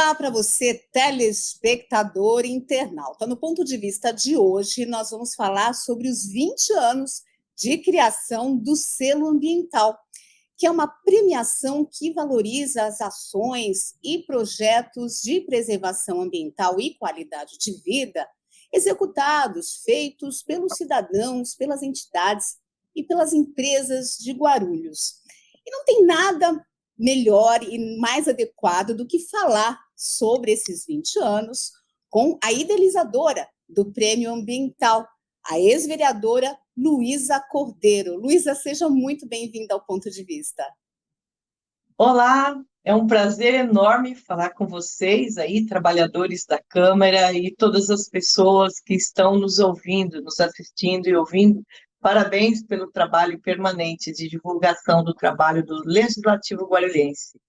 Olá para você, telespectador e internauta. No ponto de vista de hoje, nós vamos falar sobre os 20 anos de criação do Selo Ambiental, que é uma premiação que valoriza as ações e projetos de preservação ambiental e qualidade de vida executados, feitos pelos cidadãos, pelas entidades e pelas empresas de Guarulhos. E não tem nada melhor e mais adequado do que falar sobre esses 20 anos com a idealizadora do Prêmio Ambiental, a ex-vereadora Luísa Cordeiro. Luísa, seja muito bem-vinda ao Ponto de Vista. Olá, é um prazer enorme falar com vocês aí, trabalhadores da Câmara e todas as pessoas que estão nos ouvindo, nos assistindo e ouvindo. Parabéns pelo trabalho permanente de divulgação do trabalho do Legislativo Guarulhense.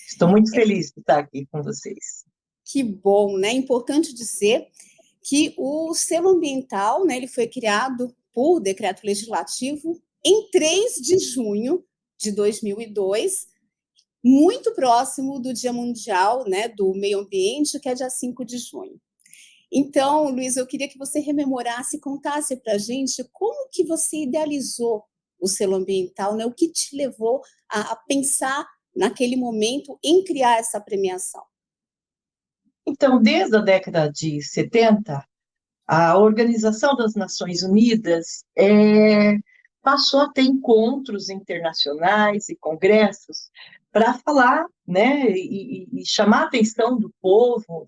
Estou muito feliz de estar aqui com vocês. Que bom, né? Importante dizer que o selo ambiental, né, ele foi criado por decreto legislativo em 3 de junho de 2002, muito próximo do Dia Mundial, né, do Meio Ambiente, que é dia 5 de junho. Então, Luiz, eu queria que você rememorasse, contasse para a gente como que você idealizou o selo ambiental, né? O que te levou a pensar naquele momento em criar essa premiação? Então, desde a década de 70, a Organização das Nações Unidas passou a ter encontros internacionais e congressos para falar, né, e chamar a atenção do povo,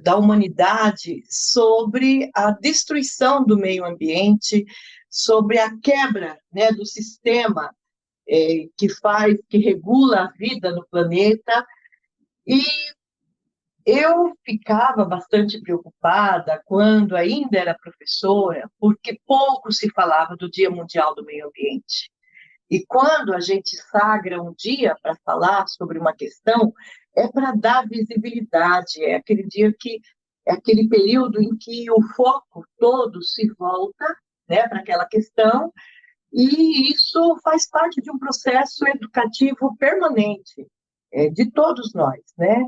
da humanidade, sobre a destruição do meio ambiente, sobre a quebra, né, do sistema que regula a vida no planeta. E eu ficava bastante preocupada quando ainda era professora, porque pouco se falava do Dia Mundial do Meio Ambiente. E quando a gente sagra um dia para falar sobre uma questão, é para dar visibilidade, é aquele período em que o foco todo se volta, né, para aquela questão, e isso faz parte de um processo educativo permanente, de todos nós, né?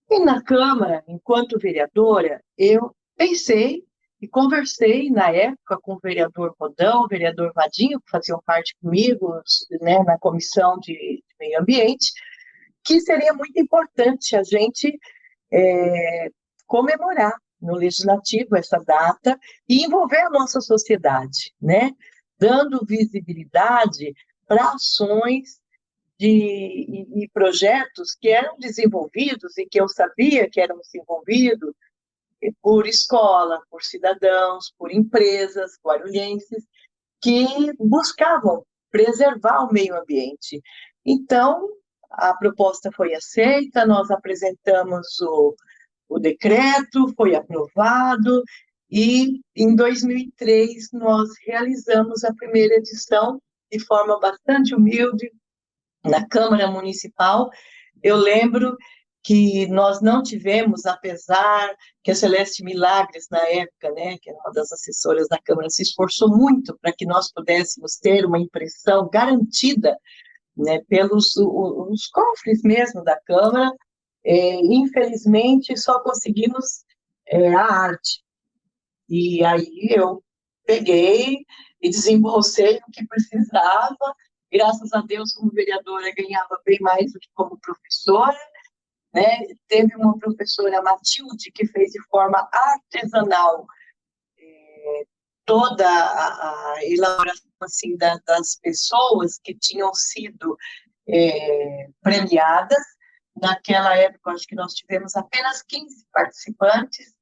E na Câmara, enquanto vereadora, eu pensei e conversei na época com o vereador Rodão, o vereador Vadinho, que faziam parte comigo, né, na comissão de meio ambiente, que seria muito importante a gente comemorar no Legislativo essa data e envolver a nossa sociedade, né, dando visibilidade para ações e projetos que eram desenvolvidos e que eu sabia que eram desenvolvidos por escola, por cidadãos, por empresas guarulhenses que buscavam preservar o meio ambiente. Então, a proposta foi aceita, nós apresentamos o decreto, foi aprovado, e em 2003 nós realizamos a primeira edição de forma bastante humilde, na Câmara Municipal. Eu lembro que nós não tivemos, apesar que a Celeste Milagres, na época, né, que era uma das assessoras da Câmara, se esforçou muito para que nós pudéssemos ter uma impressão garantida, né, pelos os cofres mesmo da Câmara, infelizmente só conseguimos a arte. E aí eu peguei e desembolsei o que precisava. Graças a Deus, como vereadora, ganhava bem mais do que como professora, né? Teve uma professora, Matilde, que fez de forma artesanal toda a elaboração assim, das pessoas que tinham sido premiadas. Naquela época, acho que nós tivemos apenas 15 participantes,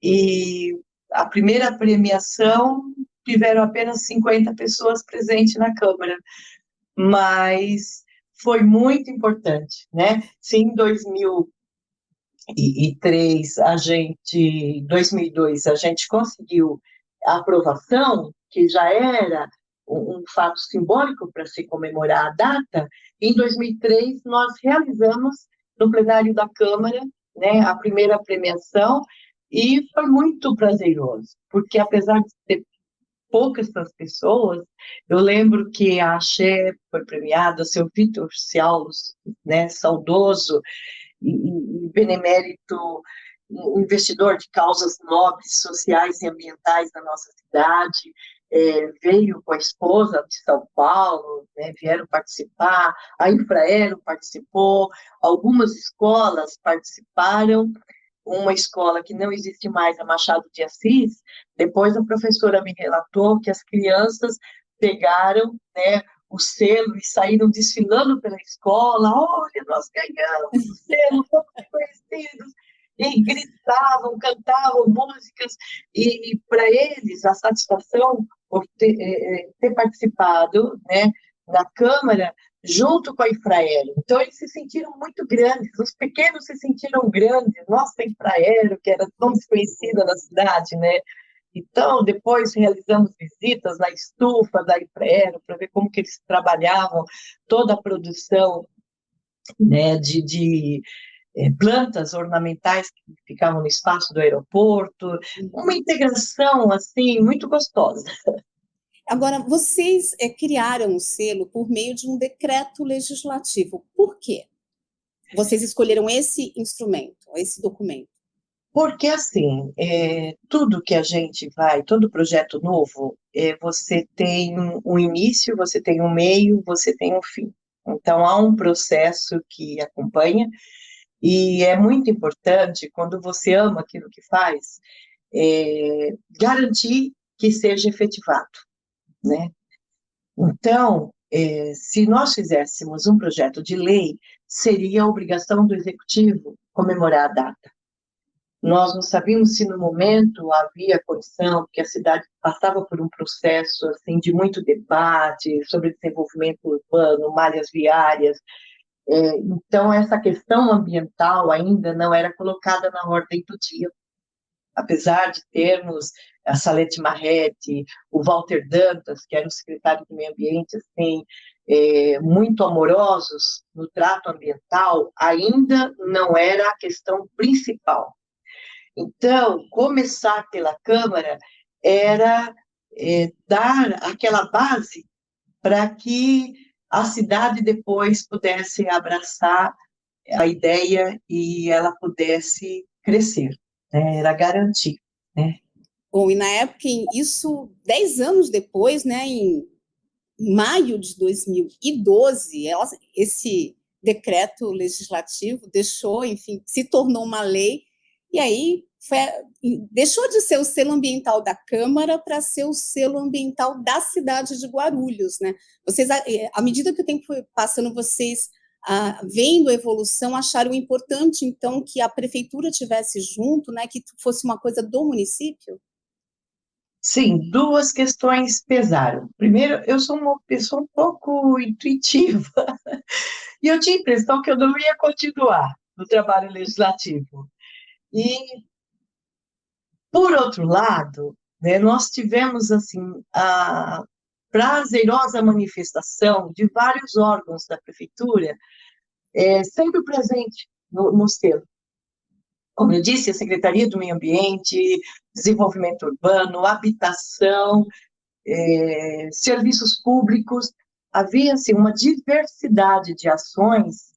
e a primeira premiação tiveram apenas 50 pessoas presentes na Câmara, mas foi muito importante, né? Se em 2002 a gente conseguiu a aprovação, que já era um fato simbólico para se comemorar a data, em 2003 nós realizamos no plenário da Câmara, né, a primeira premiação, e foi muito prazeroso, porque apesar de ter poucas pessoas, eu lembro que a Axé foi premiada, o seu Vitor Cialos, né, saudoso, e benemérito investidor de causas nobres, sociais e ambientais da nossa cidade, veio com a esposa de São Paulo, né, vieram participar, a Infraero participou, algumas escolas participaram, uma escola que não existe mais, a Machado de Assis, depois a professora me relatou que as crianças pegaram, né, o selo e saíram desfilando pela escola, olha, nós ganhamos o selo, fomos reconhecidos, e gritavam, cantavam músicas, e para eles a satisfação por ter participado, né, na Câmara, junto com a Infraero. Então, eles se sentiram muito grandes, os pequenos se sentiram grandes, nossa, a Infraero, que era tão desconhecida na cidade, né? Então, depois realizamos visitas na estufa da Infraero para ver como que eles trabalhavam toda a produção, né, de plantas ornamentais que ficavam no espaço do aeroporto, uma integração, assim, muito gostosa. Agora, vocês criaram o selo por meio de um decreto legislativo. Por quê? Vocês escolheram esse instrumento, esse documento? Porque, assim, tudo que a gente vai, todo projeto novo, você tem um início, você tem um meio, você tem um fim. Então, há um processo que acompanha, e é muito importante, quando você ama aquilo que faz, garantir que seja efetivado, né? Então, se nós fizéssemos um projeto de lei, seria a obrigação do executivo comemorar a data. Nós não sabíamos se no momento havia condição, porque a cidade passava por um processo assim de muito debate sobre desenvolvimento urbano, malhas viárias. Então, essa questão ambiental ainda não era colocada na ordem do dia. Apesar de termos a Salete Marretti, o Walter Dantas, que era o secretário do Meio Ambiente, assim, muito amorosos no trato ambiental, ainda não era a questão principal. Então, começar pela Câmara era dar aquela base para que a cidade depois pudesse abraçar a ideia e ela pudesse crescer, né? Era garantir, né? Bom, e na época, isso 10 anos depois, né, em maio de 2012, esse decreto legislativo deixou, enfim, se tornou uma lei, e aí deixou de ser o selo ambiental da Câmara para ser o selo ambiental da cidade de Guarulhos, né? Vocês, à medida que o tempo foi passando, vocês, vendo a evolução, acharam importante, então, que a prefeitura tivesse junto, né, que fosse uma coisa do município? Sim, duas questões pesaram. Primeiro, eu sou uma pessoa um pouco intuitiva, e eu tinha a impressão que eu não ia continuar no trabalho legislativo. E, por outro lado, né, nós tivemos assim a prazerosa manifestação de vários órgãos da prefeitura, sempre presente no selo. Como eu disse, a Secretaria do Meio Ambiente, Desenvolvimento Urbano, Habitação, serviços públicos. Havia assim, uma diversidade de ações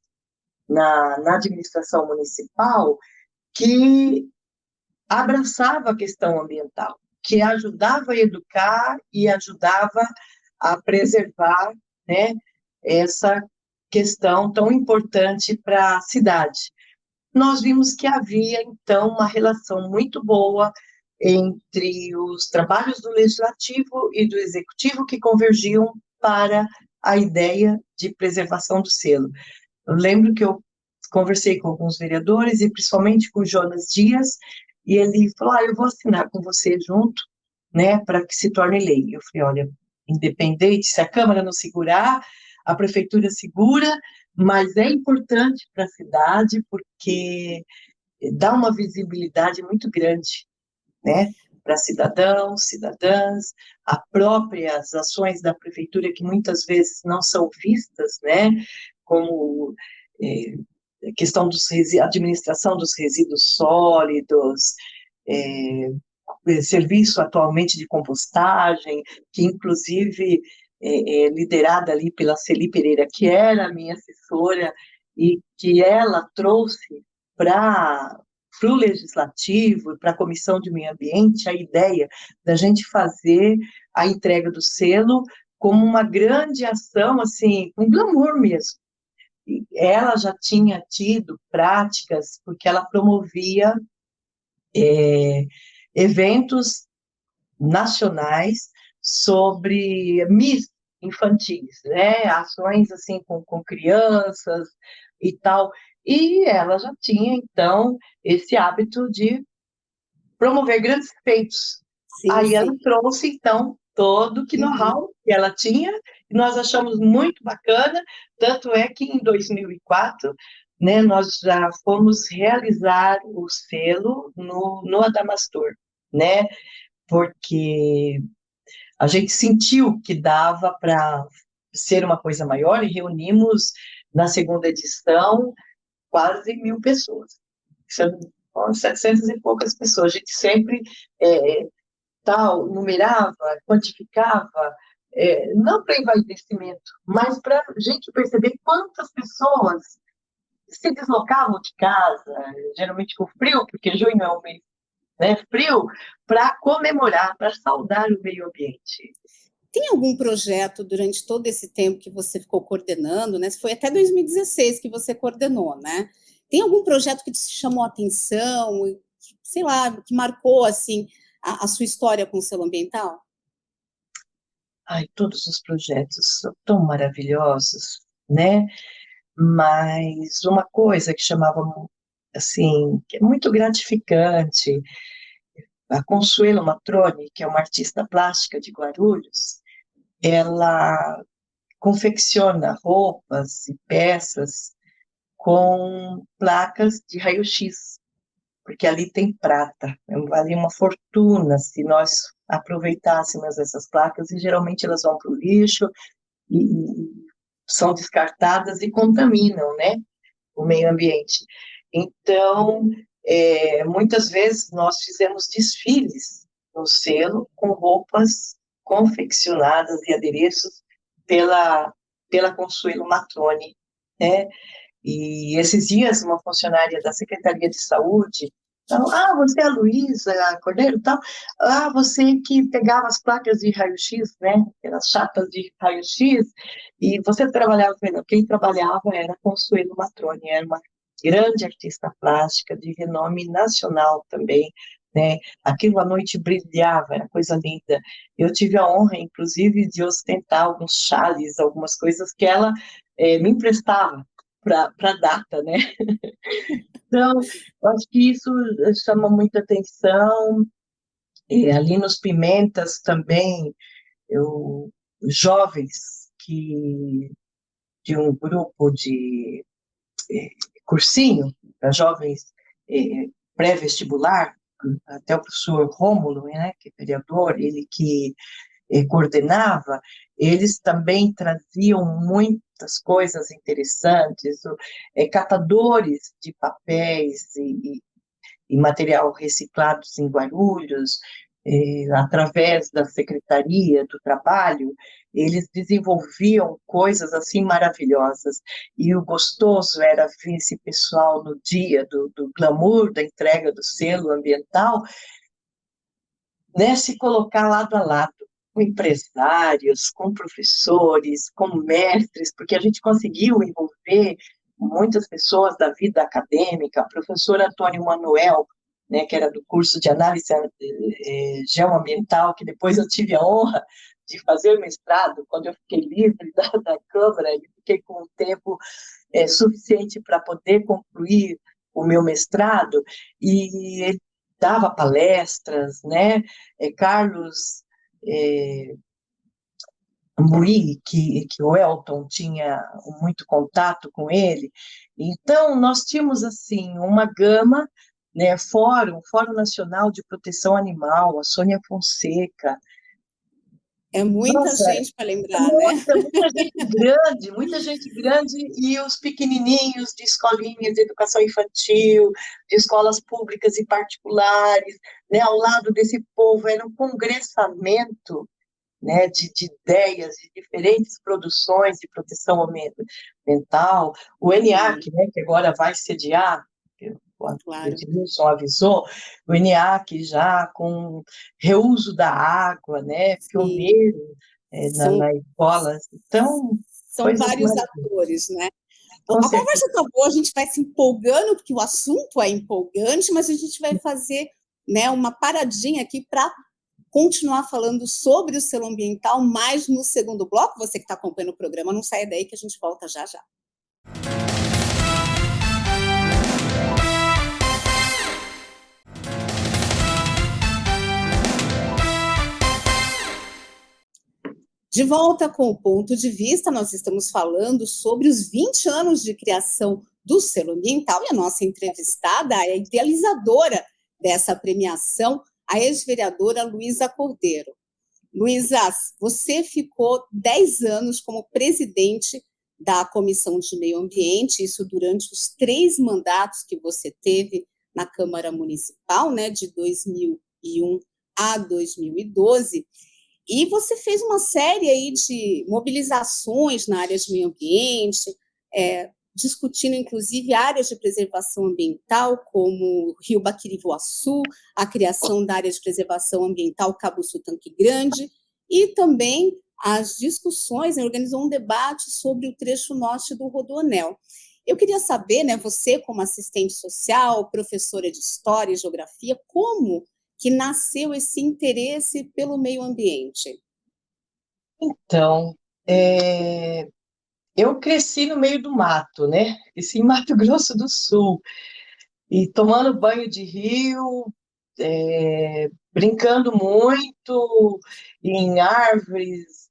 na administração municipal que abraçava a questão ambiental, que ajudava a educar e ajudava a preservar, né, essa questão tão importante para a cidade. Nós vimos que havia, então, uma relação muito boa entre os trabalhos do Legislativo e do Executivo que convergiam para a ideia de preservação do selo. Eu lembro que eu conversei com alguns vereadores, e principalmente com o Jonas Dias, e ele falou, eu vou assinar com você junto, né, para que se torne lei. Eu falei, olha, independente, se a Câmara não segurar, a Prefeitura segura, mas é importante para a cidade, porque dá uma visibilidade muito grande, né, para cidadãos, cidadãs, as próprias ações da Prefeitura, que muitas vezes não são vistas, né, como questão da administração dos resíduos sólidos, serviço atualmente de compostagem, que inclusive é liderada ali pela Celi Pereira, que era a minha assessora, e que ela trouxe para o Legislativo, para a Comissão de Meio Ambiente, a ideia da gente fazer a entrega do selo como uma grande ação, assim, com glamour mesmo. E ela já tinha tido práticas, porque ela promovia eventos nacionais sobre MIS infantis, né? Ações assim com crianças e tal. E ela já tinha, então, esse hábito de promover grandes feitos. Sim, Aí ela sim. trouxe, então, todo o Uhum. know-how que ela tinha, e nós achamos muito bacana, tanto é que em 2004, né, nós já fomos realizar o selo no Adamastor, né, porque a gente sentiu que dava para ser uma coisa maior e reunimos na segunda edição quase 1.000 pessoas. São 700 e poucas pessoas. A gente sempre numerava, quantificava, não para envaidecimento, mas para a gente perceber quantas pessoas se deslocavam de casa, geralmente com frio, porque junho é um mês, né, frio, para comemorar, para saudar o meio ambiente. Tem algum projeto durante todo esse tempo que você ficou coordenando, né? Foi até 2016 que você coordenou, né? Tem algum projeto que te chamou a atenção, sei lá, que marcou assim a sua história com o selo ambiental? Ai, todos os projetos são tão maravilhosos, né? Mas uma coisa que chamava, assim, que é muito gratificante, a Consuelo Matrone, que é uma artista plástica de Guarulhos, ela confecciona roupas e peças com placas de raio-x, porque ali tem prata, vale uma fortuna se nós aproveitássemos essas placas, e geralmente elas vão para o lixo e são descartadas e contaminam, né, o meio ambiente. Então, muitas vezes nós fizemos desfiles no selo com roupas confeccionadas e adereços pela Consuelo Matrone, né? E esses dias, uma funcionária da Secretaria de Saúde falou: ah, você é a Luísa Cordeiro e tal, ah, você que pegava as placas de raio-x, né, aquelas chapas de raio-x, e você trabalhava, quem trabalhava era a Consuelo Matrone, era uma grande artista plástica de renome nacional também, né, aquilo à noite brilhava, era coisa linda. Eu tive a honra, inclusive, de ostentar alguns chales, algumas coisas que ela me emprestava para a data, né? Então, eu acho que isso chama muita atenção. E ali nos Pimentas também, jovens de um grupo de cursinho, para jovens pré-vestibular, até o professor Rômulo, né, que é vereador, ele que coordenava, eles também traziam muitas coisas interessantes, catadores de papéis e material reciclados em Guarulhos, através da Secretaria do Trabalho, eles desenvolviam coisas assim maravilhosas, e o gostoso era ver esse pessoal no dia do glamour da entrega do selo ambiental, né, se colocar lado a lado, com empresários, com professores, com mestres, porque a gente conseguiu envolver muitas pessoas da vida acadêmica, o professor Antônio Manuel, né, que era do curso de análise geoambiental, que depois eu tive a honra de fazer o mestrado, quando eu fiquei livre da Câmara, e fiquei com o tempo suficiente para poder concluir o meu mestrado, e ele dava palestras, né? Carlos Muri, que o Elton tinha muito contato com ele. Então, nós tínhamos, assim, uma gama, né? Fórum Nacional de Proteção Animal, a Sônia Fonseca. É muita Nossa, gente para lembrar, né? muita gente grande, e os pequenininhos de escolinhas de educação infantil, de escolas públicas e particulares, né, ao lado desse povo, era um congressamento né, de ideias, de diferentes produções de proteção ambiental. O ENIAC, né, que agora vai sediar, o Claro. Edmilson avisou, o ENIAC já com reuso da água, né, Sim, pioneiro são, na escola. Então, são coisas vários maravilhosas, atores, né? com A certeza. conversa está boa, a gente vai se empolgando, porque o assunto é empolgante, mas a gente vai fazer, né, uma paradinha aqui para continuar falando sobre o selo ambiental mais no segundo bloco. Você que está acompanhando o programa, não saia daí que a gente volta já já. De volta com o ponto de vista, nós estamos falando sobre os 20 anos de criação do selo ambiental, e a nossa entrevistada é a idealizadora dessa premiação, a ex-vereadora Luísa Cordeiro. Luísa, você ficou 10 anos como presidente da Comissão de Meio Ambiente, isso durante os 3 mandatos que você teve na Câmara Municipal, né, de 2001 a 2012, e você fez uma série aí de mobilizações na área de meio ambiente, discutindo inclusive áreas de preservação ambiental, como Rio Baquirivoaçu, a criação da área de preservação ambiental Cabo Sul Tanque Grande, e também as discussões, organizou um debate sobre o trecho norte do Rodoanel. Eu queria saber, né, você como assistente social, professora de História e Geografia, como que nasceu esse interesse pelo meio ambiente? Então, eu cresci no meio do mato, né? Cresci em Mato Grosso do Sul, e tomando banho de rio, brincando muito em árvores,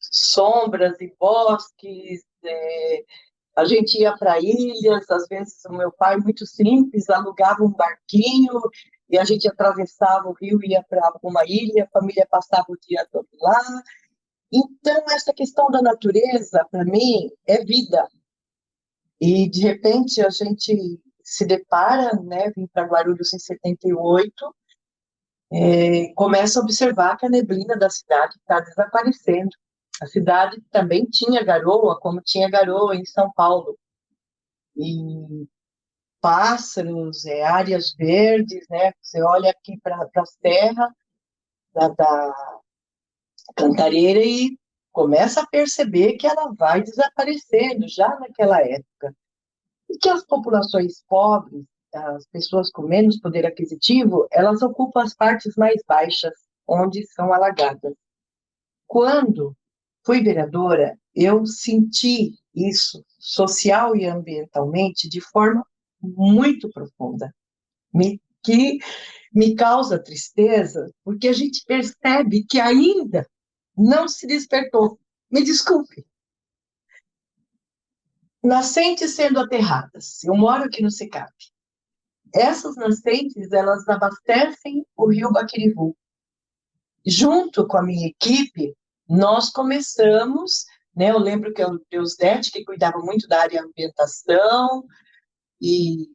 sombras e bosques. A gente ia para ilhas, às vezes o meu pai, muito simples, alugava um barquinho e a gente atravessava o rio e ia para uma ilha, a família passava o dia todo lá. Então, essa questão da natureza, para mim, é vida. E, de repente, a gente se depara, né, vim para Guarulhos em 78, começa a observar que a neblina da cidade está desaparecendo. A cidade também tinha garoa, como tinha garoa em São Paulo. E pássaros, áreas verdes, né? Você olha aqui para a serra da Cantareira e começa a perceber que ela vai desaparecendo já naquela época. E que as populações pobres, as pessoas com menos poder aquisitivo, elas ocupam as partes mais baixas, onde são alagadas. Quando fui vereadora, eu senti isso, social e ambientalmente, de forma muito profunda, que me causa tristeza, porque a gente percebe que ainda não se despertou. Me desculpe. Nascentes sendo aterradas. Eu moro aqui no Secap. Essas nascentes, elas abastecem o rio Baquirivu. Junto com a minha equipe, nós começamos, né, eu lembro que o Deusdete, que cuidava muito da área de ambientação, e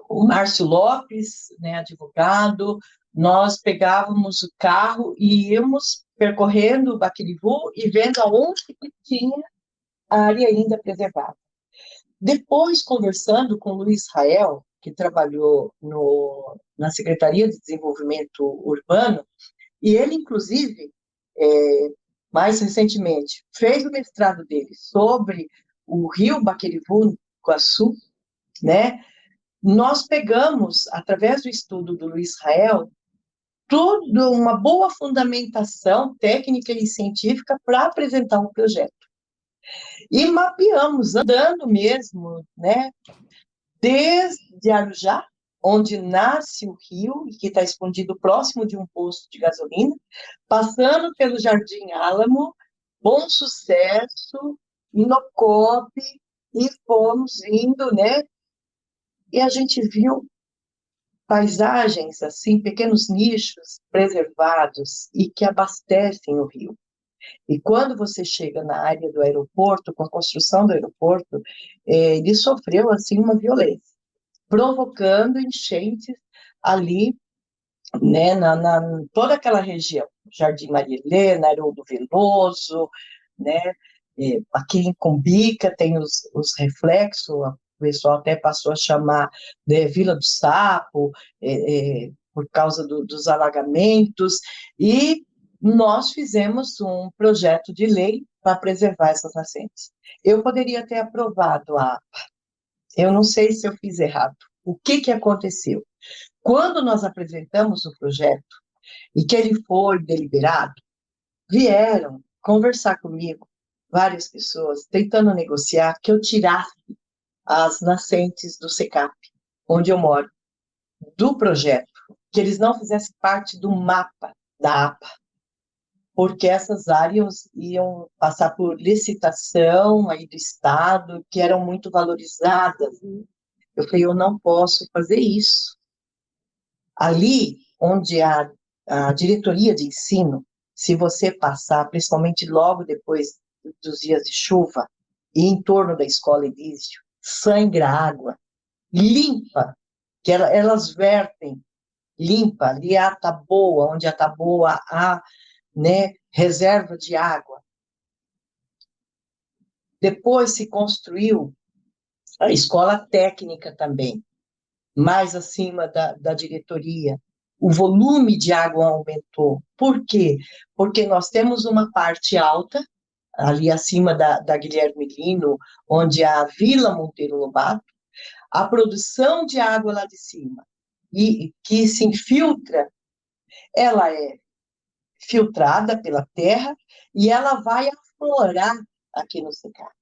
o Márcio Lopes, né, advogado, nós pegávamos o carro e íamos percorrendo o Baquirivu e vendo aonde que tinha a área ainda preservada. Depois, conversando com o Luiz Rael, que trabalhou na Secretaria de Desenvolvimento Urbano, e ele, inclusive, mais recentemente, fez o mestrado dele sobre o rio Baquirivu, Iguaçu, né? Nós pegamos, através do estudo do Luiz Rael, tudo uma boa fundamentação técnica e científica para apresentar um projeto. E mapeamos, andando mesmo, né? Desde Arujá, onde nasce o rio, e que está escondido próximo de um posto de gasolina, passando pelo Jardim Álamo, Bom Sucesso, Inocope, e fomos indo, né? E a gente viu paisagens, assim, pequenos nichos preservados e que abastecem o rio. E quando você chega na área do aeroporto, com a construção do aeroporto, ele sofreu, assim, uma violência, provocando enchentes ali, né, toda aquela região. Jardim Maria Helena, Haroldo Veloso, né? Aqui em Cumbica tem os reflexos, o pessoal até passou a chamar de Vila do Sapo, por causa dos alagamentos, e nós fizemos um projeto de lei para preservar essas nascentes. Eu poderia ter aprovado eu não sei se eu fiz errado. O que aconteceu? Quando nós apresentamos o projeto e que ele foi deliberado, vieram conversar comigo várias pessoas tentando negociar que eu tirasse as nascentes do SECAP, onde eu moro, do projeto, que eles não fizessem parte do mapa da APA, porque essas áreas iam passar por licitação aí do Estado, que eram muito valorizadas. Eu falei, eu não posso fazer isso. Ali, onde a diretoria de ensino, se você passar, principalmente logo depois dos dias de chuva, e em torno da escola Elísio, sangra água, limpa, que elas vertem, limpa, ali a Taboa, onde a Taboa há, né, reserva de água. Depois se construiu a escola técnica também, mais acima da diretoria. O volume de água aumentou. Por quê? Porque nós temos uma parte alta, ali acima da Guilherme Lino, onde a Vila Monteiro Lobato, a produção de água lá de cima, e que se infiltra, ela é filtrada pela terra e ela vai aflorar aqui no SECAP.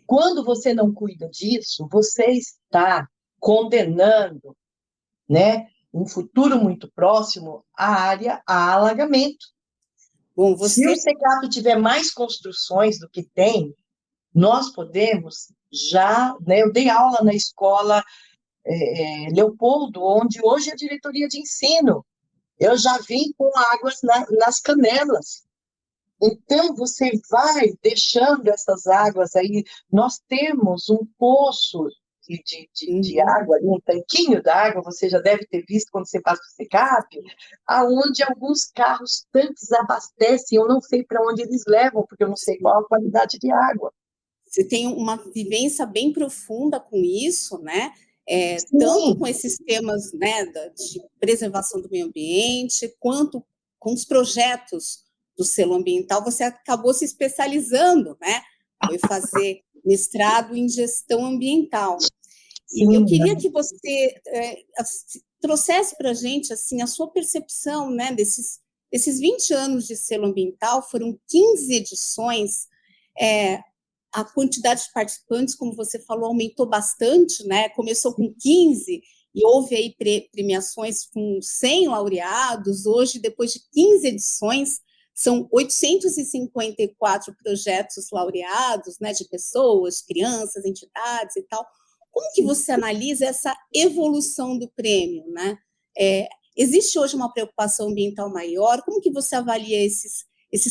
Quando você não cuida disso, você está condenando, né, um futuro muito próximo a área a alagamento. Bom, Se o SECAP tiver mais construções do que tem, nós podemos já, né, eu dei aula na escola Leopoldo, onde hoje é a diretoria de ensino. Eu já vim com águas nas canelas. Então, você vai deixando essas águas aí. Nós temos um poço de água, um tanquinho d'água, você já deve ter visto quando você passa o SECAP, aonde alguns carros, tanques abastecem, eu não sei para onde eles levam, porque eu não sei qual a qualidade de água. Você tem uma vivência bem profunda com isso, né? Tanto com esses temas, né, de preservação do meio ambiente, quanto com os projetos do selo ambiental. Você acabou se especializando, né? Foi fazer mestrado em gestão ambiental. Sim, e eu queria que você trouxesse para a gente assim, a sua percepção, né, desses 20 anos de selo ambiental. Foram 15 edições, a quantidade de participantes, como você falou, aumentou bastante, né? Começou com 15 e houve aí premiações com 100 laureados. Hoje, depois de 15 edições, são 854 projetos laureados, né, de pessoas, crianças, entidades e tal. Como que você analisa essa evolução do prêmio, né? Existe hoje uma preocupação ambiental maior? Como que você avalia esses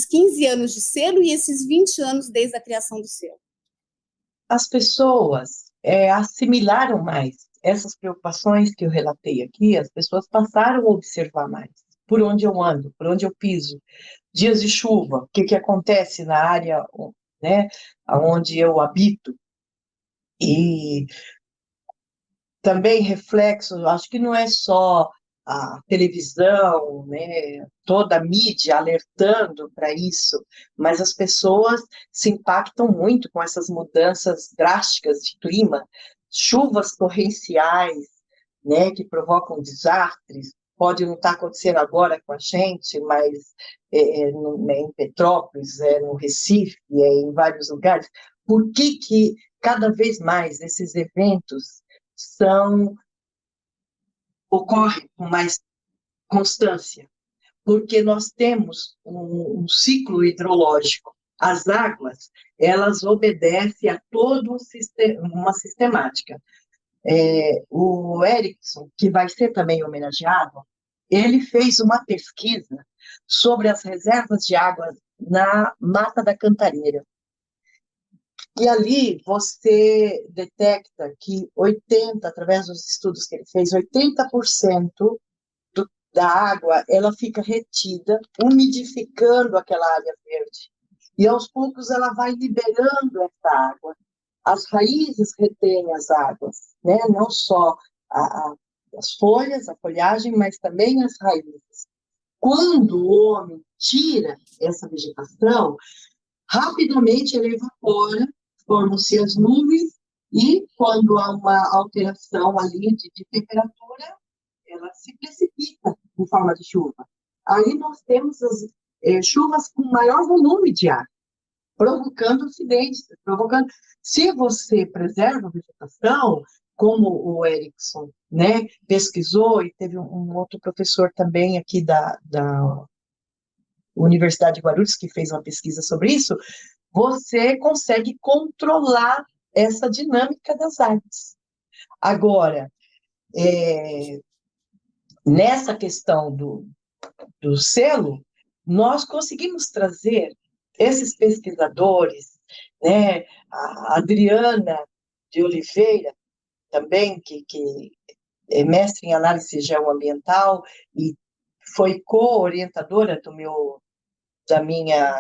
15 anos de selo e esses 20 anos desde a criação do selo? As pessoas assimilaram mais essas preocupações que eu relatei aqui, as pessoas passaram a observar mais por onde eu ando, por onde eu piso. Dias de chuva, o que acontece na área, né, onde eu habito. E também reflexo, acho que não é só a televisão, né, toda a mídia alertando para isso, mas as pessoas se impactam muito com essas mudanças drásticas de clima, chuvas torrenciais, né, que provocam desastres. Pode não estar acontecendo agora com a gente, mas em Petrópolis, no Recife, em vários lugares. Por que cada vez mais esses eventos ocorrem com mais constância? Porque nós temos um ciclo hidrológico. As águas, elas obedecem a todo uma sistemática. O Erickson, que vai ser também homenageado, ele fez uma pesquisa sobre as reservas de água na Mata da Cantareira. E ali você detecta que através dos estudos que ele fez, 80% da água, ela fica retida, umidificando aquela área verde. E aos poucos ela vai liberando essa água. As raízes retêm as águas, né? Não só as folhas, a folhagem, mas também as raízes. Quando o homem tira essa vegetação, rapidamente ele evapora, formam-se as nuvens, e quando há uma alteração ali de temperatura, ela se precipita em forma de chuva. Aí nós temos as chuvas com maior volume de ar, provocando acidentes, provocando... Se você preserva a vegetação, como o Erickson, né, pesquisou, e teve um outro professor também aqui da Universidade de Guarulhos que fez uma pesquisa sobre isso, você consegue controlar essa dinâmica das árvores. Agora, nessa questão do selo, nós conseguimos trazer esses pesquisadores, né, a Adriana de Oliveira, também, que é mestre em análise geoambiental e foi co-orientadora da minha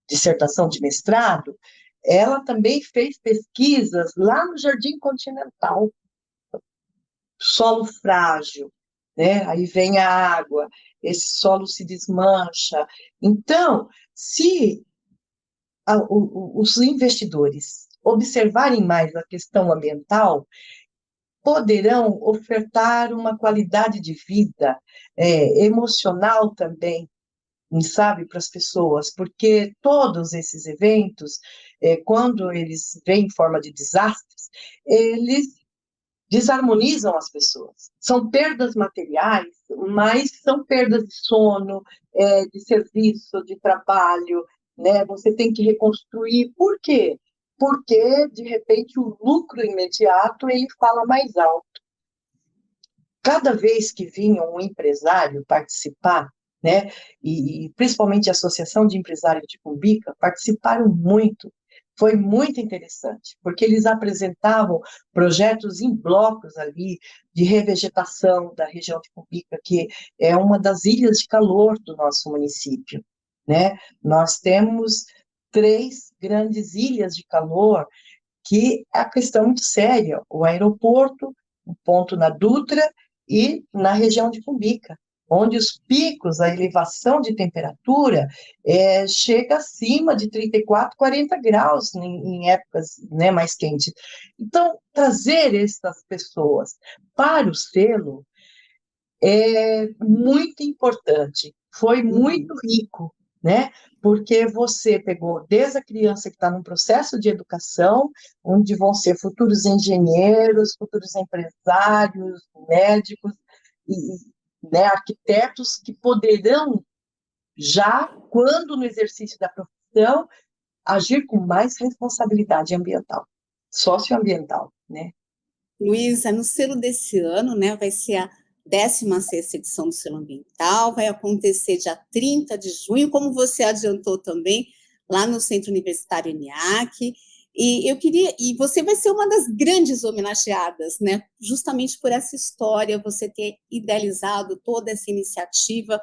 dissertação de mestrado, ela também fez pesquisas lá no Jardim Continental, solo frágil, né? Aí vem a água, esse solo se desmancha. Então, se os investidores observarem mais a questão ambiental, poderão ofertar uma qualidade de vida emocional também, sabe, para as pessoas, porque todos esses eventos, quando eles vêm em forma de desastres, eles desarmonizam as pessoas. São perdas materiais, mas são perdas de sono, de serviço, de trabalho, né? Você tem que reconstruir. Por quê? Porque, de repente, o lucro imediato ele fala mais alto. Cada vez que vinha um empresário participar, né, e principalmente a Associação de Empresários de Cumbica, participaram muito. Foi muito interessante, porque eles apresentavam projetos em blocos ali de revegetação da região de Cumbica, que é uma das ilhas de calor do nosso município, né? Nós temos 3 grandes ilhas de calor, que a questão é muito séria, o aeroporto, um ponto na Dutra e na região de Cumbica, onde os picos, a elevação de temperatura chega acima de 34, 40 graus em épocas, né, mais quentes. Então, trazer essas pessoas para o selo é muito importante, foi muito rico, né? Porque você pegou desde a criança que está num processo de educação, onde vão ser futuros engenheiros, futuros empresários, médicos e, né, arquitetos que poderão já, quando no exercício da profissão, agir com mais responsabilidade ambiental, socioambiental, né? Luísa, no selo desse ano, né, vai ser a 16ª edição do selo ambiental, vai acontecer dia 30 de junho, como você adiantou também, lá no Centro Universitário ENIAC, e você vai ser uma das grandes homenageadas, né, justamente por essa história, você ter idealizado toda essa iniciativa.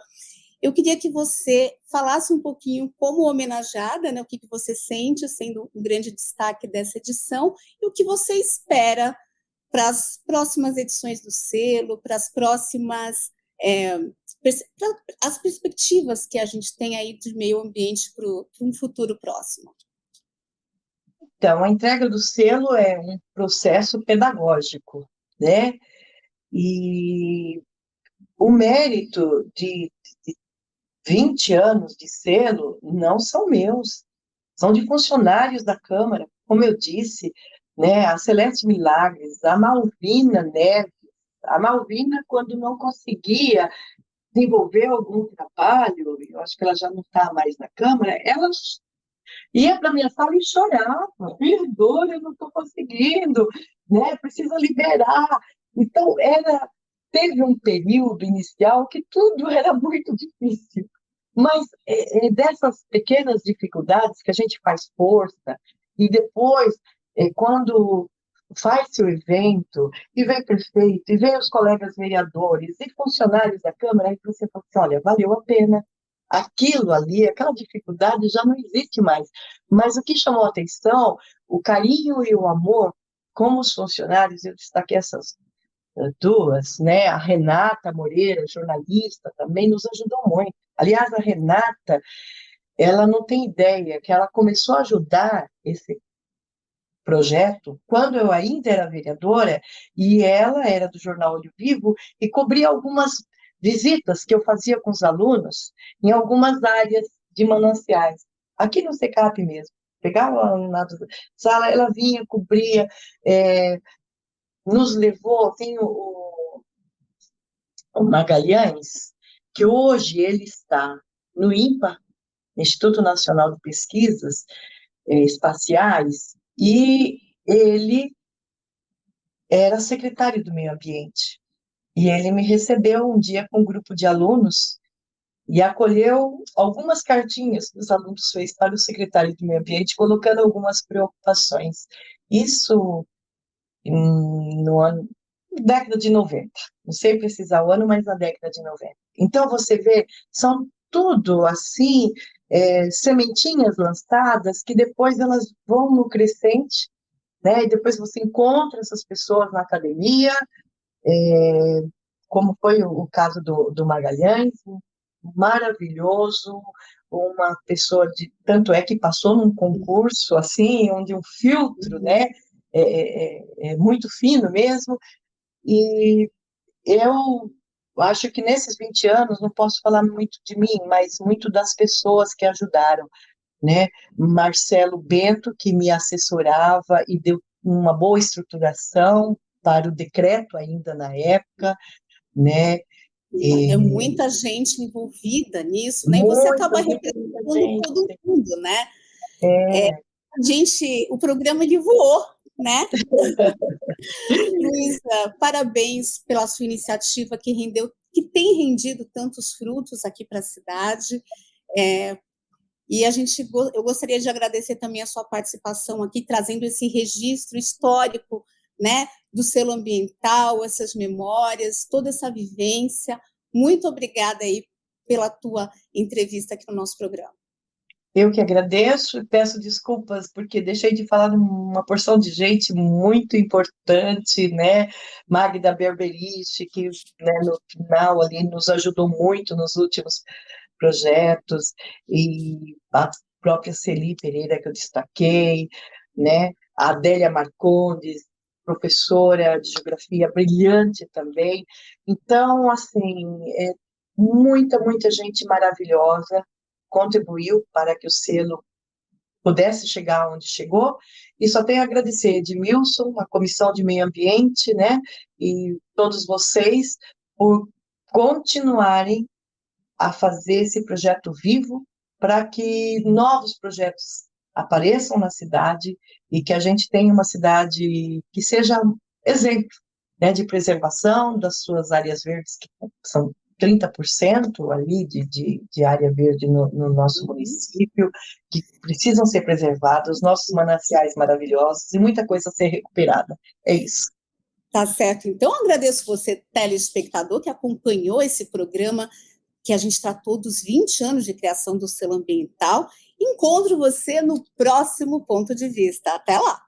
Eu queria que você falasse um pouquinho como homenageada, né, o que você sente sendo um grande destaque dessa edição e o que você espera para as próximas edições do selo, para as próximas as perspectivas que a gente tem aí de meio ambiente para um futuro próximo. Então, a entrega do selo é um processo pedagógico, né? E o mérito de 20 anos de selo não são meus, são de funcionários da Câmara, como eu disse, né, a Celeste Milagres, a Malvina Neves, a Malvina, quando não conseguia desenvolver algum trabalho, eu acho que ela já não está mais na Câmara, ela ia para a minha sala e chorava, perdoa, eu não estou conseguindo, né, precisa liberar. Então, teve um período inicial que tudo era muito difícil, mas dessas pequenas dificuldades que a gente faz força, e depois, quando faz-se o evento, e vem prefeito, e vem os colegas vereadores, e funcionários da Câmara, aí você fala assim, olha, valeu a pena. Aquilo ali, aquela dificuldade já não existe mais. Mas o que chamou a atenção, o carinho e o amor, como os funcionários, eu destaquei essas duas, né? A Renata Moreira, jornalista, também nos ajudou muito. Aliás, a Renata, ela não tem ideia que ela começou a ajudar esse projeto quando eu ainda era vereadora e ela era do jornal Olho Vivo e cobria algumas visitas que eu fazia com os alunos em algumas áreas de mananciais, aqui no SECAP mesmo. Pegava na sala, ela vinha, cobria, nos levou, tem o Magalhães, que hoje ele está no INPA, Instituto Nacional de Pesquisas Espaciais, e ele era secretário do Meio Ambiente. E ele me recebeu um dia com um grupo de alunos e acolheu algumas cartinhas que os alunos fez para o secretário do Meio Ambiente, colocando algumas preocupações. Isso no ano, década de 90. Não sei precisar o ano, mas na década de 90. Então, você vê, são tudo assim, sementinhas lançadas que depois elas vão no crescente, né? E depois você encontra essas pessoas na academia, como foi o caso do Magalhães, maravilhoso, uma pessoa de, tanto é que passou num concurso assim, onde um filtro, né, é muito fino mesmo, e eu acho que nesses 20 anos, não posso falar muito de mim, mas muito das pessoas que ajudaram, né? Marcelo Bento, que me assessorava e deu uma boa estruturação para o decreto ainda na época, né? É muita gente envolvida nisso, né? E você Muita, acaba muita, muita representando todo gente. mundo, né? É, O programa ele voou, né? Luísa, parabéns pela sua iniciativa que tem rendido tantos frutos aqui para a cidade. E eu gostaria de agradecer também a sua participação aqui, trazendo esse registro histórico, né, do selo ambiental, essas memórias, toda essa vivência. Muito obrigada aí pela tua entrevista aqui no nosso programa. eu que agradeço e peço desculpas porque deixei de falar de uma porção de gente muito importante, né? Magda Berberich, que, né, no final ali nos ajudou muito nos últimos projetos, e a própria Celi Pereira, que eu destaquei, né? A Adélia Marcondes, professora de geografia brilhante também. Então, assim, muita, muita gente maravilhosa contribuiu para que o selo pudesse chegar onde chegou, e só tenho a agradecer Edmilson, a Comissão de Meio Ambiente, né, e todos vocês por continuarem a fazer esse projeto vivo para que novos projetos apareçam na cidade e que a gente tenha uma cidade que seja exemplo, né, de preservação das suas áreas verdes, que são 30% ali de área verde no nosso município, que precisam ser preservados, nossos mananciais maravilhosos e muita coisa a ser recuperada. É isso. Tá certo. Então, agradeço você, telespectador, que acompanhou esse programa que a gente tratou dos 20 anos de criação do selo ambiental. Encontro você no próximo Ponto de Vista. Até lá!